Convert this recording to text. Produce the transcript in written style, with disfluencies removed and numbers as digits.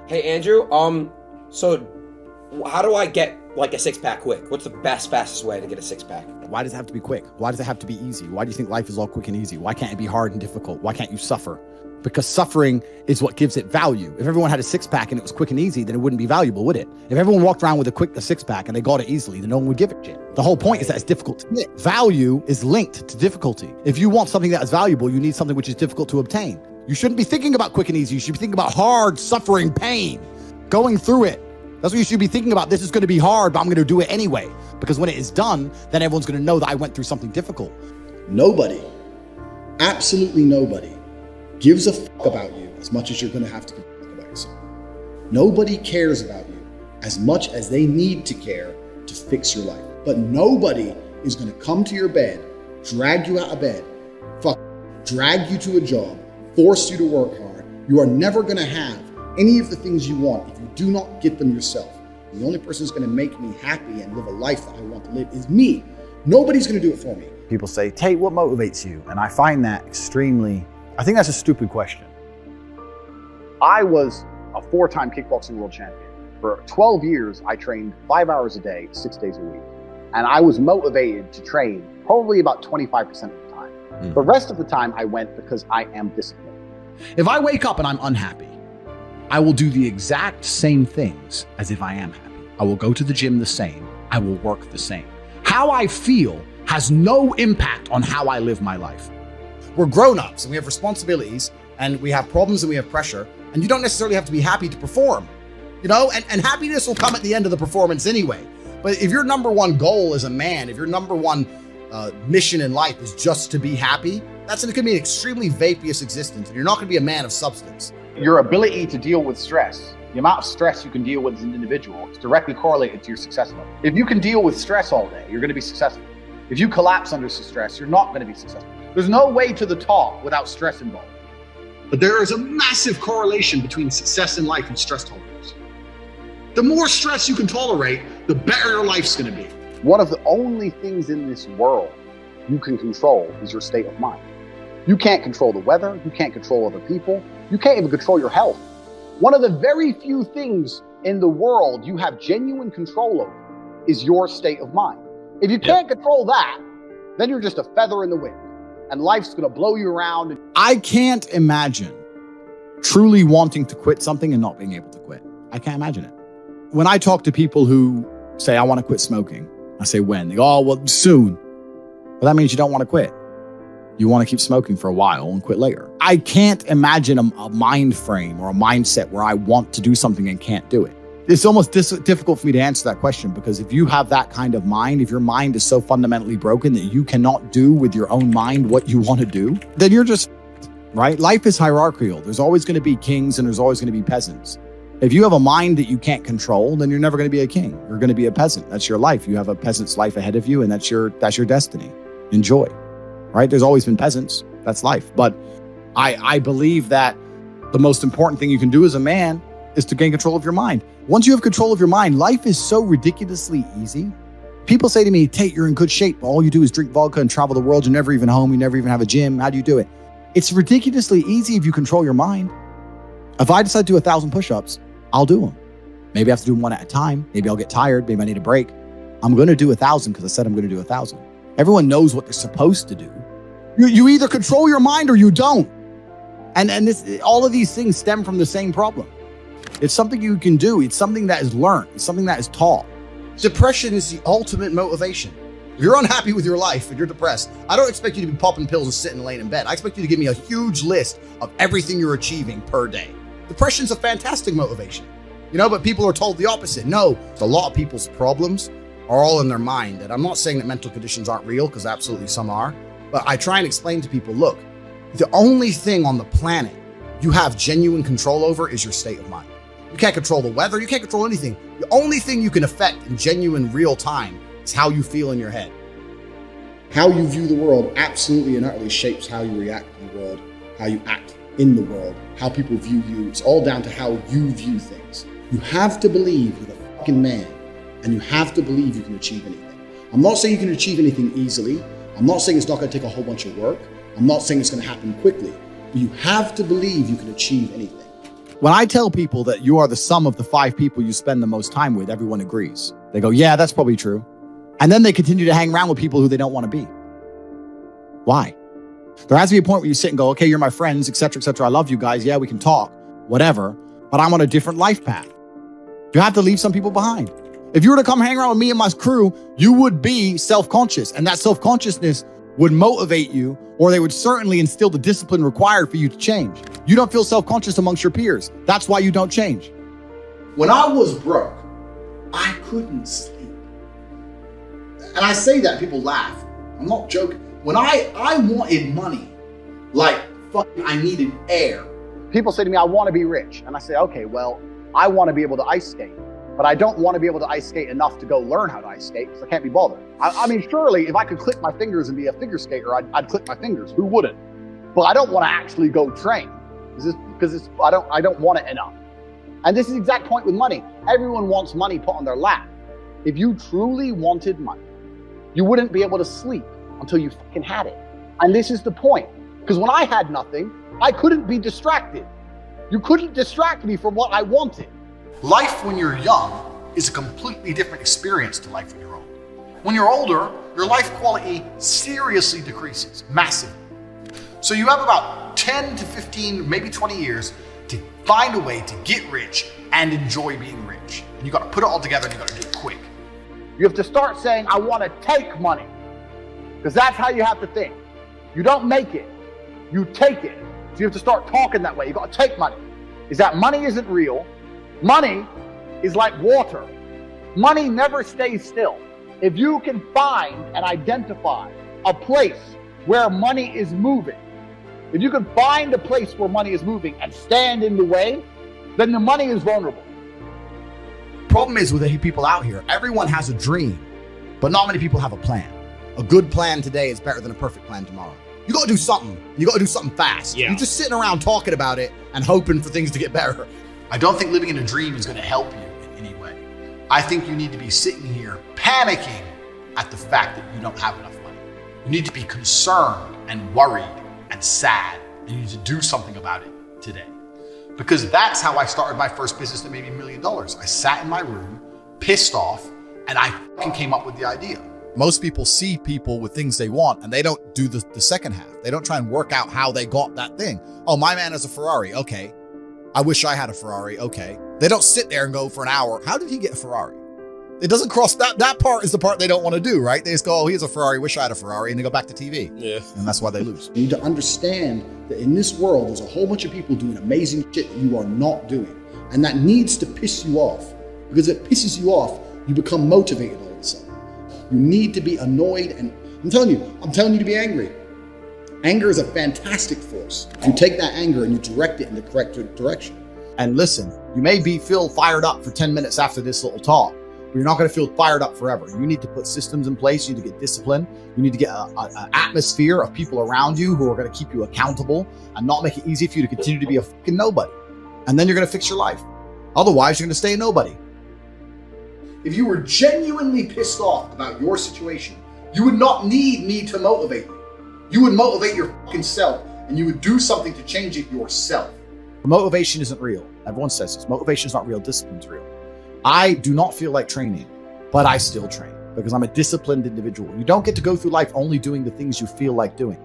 Hey Andrew, so how do I get like a six-pack quick? What's the fastest way to get a six-pack? Why does it have to be quick? Why does it have to be easy? Why do you think life is all quick and easy? Why can't it be hard and difficult? Why can't you suffer? Because suffering is what gives it value. If everyone had a six-pack and it was quick and easy, then it wouldn't be valuable, would it? If everyone walked around with a six-pack and they got it easily, then no one would give a shit. The whole point is that it's difficult to get. Value is linked to difficulty. If you want something that is valuable, you need something which is difficult to obtain. You shouldn't be thinking about quick and easy. You should be thinking about hard, suffering, pain, going through it. That's what you should be thinking about. This is going to be hard, but I'm going to do it anyway. Because when it is done, then everyone's going to know that I went through something difficult. Nobody, absolutely nobody, gives a fuck about you as much as you're going to have to give a fuck about yourself. Nobody cares about you as much as they need to care to fix your life. But nobody is going to come to your bed, drag you out of bed, drag you to a job, force you to work hard. You are never going to have any of the things you want if you do not get them yourself. The only person who's going to make me happy and live a life that I want to live is me. Nobody's going to do it for me. People say, Tate, what motivates you? And I find that I think that's a stupid question. I was a 4-time kickboxing world champion. For 12 years, I trained 5 hours a day, 6 days a week. And I was motivated to train probably about 25% of the time. The rest of the time I went because I am disciplined. If I wake up and I'm unhappy, I will do the exact same things as if I am happy. I will go to the gym the same. I will work the same. How I feel has no impact on how I live my life. We're grown-ups and we have responsibilities and we have problems and we have pressure, and you don't necessarily have to be happy to perform, and happiness will come at the end of the performance anyway. But if your number one goal as a man, if your number one mission in life is just to be happy, that's going to be an extremely vaporous existence, and you're not going to be a man of substance. Your ability to deal with stress, the amount of stress you can deal with as an individual, is directly correlated to your success level. If you can deal with stress all day, you're going to be successful. If you collapse under stress, you're not going to be successful. There's no way to the top without stress involved. But there is a massive correlation between success in life and stress tolerance. The more stress you can tolerate, the better your life's going to be. One of the only things in this world you can control is your state of mind. You can't control the weather. You can't control other people. You can't even control your health. One of the very few things in the world you have genuine control over is your state of mind. If you can't control that, then you're just a feather in the wind, and life's going to blow you around. I can't imagine truly wanting to quit something and not being able to quit. I can't imagine it. When I talk to people who say, I want to quit smoking, I say, when? They go, oh, well, soon. Well, that means you don't want to quit. You want to keep smoking for a while and quit later. I can't imagine a mind frame or a mindset where I want to do something and can't do it. It's almost difficult for me to answer that question, because if you have that kind of mind, if your mind is so fundamentally broken that you cannot do with your own mind what you want to do, then you're just, right? Life is hierarchical. There's always going to be kings and there's always going to be peasants. If you have a mind that you can't control, then you're never going to be a king. You're going to be a peasant. That's your life. You have a peasant's life ahead of you, and that's your destiny. Enjoy, right? There's always been peasants. That's life. But I believe that the most important thing you can do as a man is to gain control of your mind. Once you have control of your mind, life is so ridiculously easy. People say to me, Tate, you're in good shape. All you do is drink vodka and travel the world. You're never even home. You never even have a gym. How do you do it? It's ridiculously easy if you control your mind. If I decide to do 1,000 push-ups, I'll do them. Maybe I have to do them one at a time. Maybe I'll get tired. Maybe I need a break. I'm going to do 1,000 because I said I'm going to do 1,000. Everyone knows what they're supposed to do. You either control your mind or you don't. And all of these things stem from the same problem. It's something you can do. It's something that is learned. It's something that is taught. Depression is the ultimate motivation. If you're unhappy with your life and you're depressed, I don't expect you to be popping pills and sitting laying in bed. I expect you to give me a huge list of everything you're achieving per day. Depression's a fantastic motivation, but people are told the opposite. No, a lot of people's problems are all in their mind. And I'm not saying that mental conditions aren't real, because absolutely some are. But I try and explain to people, look, the only thing on the planet you have genuine control over is your state of mind. You can't control the weather. You can't control anything. The only thing you can affect in genuine real time is how you feel in your head. How you view the world absolutely and utterly shapes how you react to the world, how you act in the world, how people view you. It's all down to how you view things. You have to believe you're the fucking man, and you have to believe you can achieve anything. I'm not saying you can achieve anything easily. I'm not saying it's not going to take a whole bunch of work. I'm not saying it's going to happen quickly, but you have to believe you can achieve anything. When I tell people that you are the sum of the 5 people you spend the most time with, everyone agrees. They go, yeah, that's probably true. And then they continue to hang around with people who they don't want to be. Why? There has to be a point where you sit and go, okay, you're my friends, et cetera, I love you guys. Yeah, we can talk, whatever. But I'm on a different life path. You have to leave some people behind. If you were to come hang around with me and my crew, you would be self-conscious. And that self-consciousness would motivate you, or they would certainly instill the discipline required for you to change. You don't feel self-conscious amongst your peers. That's why you don't change. When I was broke, I couldn't sleep. And I say that, people laugh. I'm not joking. When I wanted money, like fucking I needed air. People say to me, I want to be rich. And I say, okay, well, I want to be able to ice skate, but I don't want to be able to ice skate enough to go learn how to ice skate because I can't be bothered. I mean, surely if I could click my fingers and be a figure skater, I'd click my fingers. Who wouldn't? But I don't want to actually go train because I don't want it enough. And this is the exact point with money. Everyone wants money put on their lap. If you truly wanted money, you wouldn't be able to sleep until you fucking had it. And this is the point. Because when I had nothing, I couldn't be distracted. You couldn't distract me from what I wanted. Life when you're young is a completely different experience to life when you're old. When you're older, your life quality seriously decreases, massively. So you have about 10 to 15, maybe 20 years to find a way to get rich and enjoy being rich. And you got to put it all together and you got to do it quick. You have to start saying, I want to take money. Because that's how you have to think. You don't make it, you take it. So you have to start talking that way. You got to take money. Is that money isn't real. Money is like water. Money never stays still. If you can find and identify a place where money is moving, if you can find a place where money is moving and stand in the way, then the money is vulnerable. Problem is with the people out here, everyone has a dream, but not many people have a plan. A good plan today is better than a perfect plan tomorrow. You got to do something. You got to do something fast. Yeah. You're just sitting around talking about it and hoping for things to get better. I don't think living in a dream is going to help you in any way. I think you need to be sitting here panicking at the fact that you don't have enough money. You need to be concerned and worried and sad, and you need to do something about it today. Because that's how I started my first business that made me $1 million. I sat in my room, pissed off, and I fucking came up with the idea. Most people see people with things they want and they don't do the second half. They don't try and work out how they got that thing. Oh, my man has a Ferrari. Okay. I wish I had a Ferrari. Okay. They don't sit there and go for an hour. How did he get a Ferrari? It doesn't cross that part is the part they don't want to do, right? They just go, oh, he has a Ferrari. Wish I had a Ferrari. And they go back to TV. Yeah. And that's why they lose. You need to understand that in this world, there's a whole bunch of people doing amazing shit that you are not doing. And that needs to piss you off. Because if it pisses you off, you become motivated all of a sudden. You need to be annoyed, and I'm telling you to be angry. Anger is a fantastic force. You take that anger and you direct it in the correct direction. And listen, you may feel fired up for 10 minutes after this little talk, but you're not going to feel fired up forever. You need to put systems in place. You need to get discipline. You need to get an atmosphere of people around you who are going to keep you accountable and not make it easy for you to continue to be a fucking nobody. And then you're going to fix your life. Otherwise, you're going to stay a nobody. If you were genuinely pissed off about your situation, you would not need me to motivate you. You would motivate your fucking self, and you would do something to change it yourself. Motivation isn't real. Everyone says this. Motivation is not real. Discipline's real. I do not feel like training, but I still train because I'm a disciplined individual. You don't get to go through life only doing the things you feel like doing.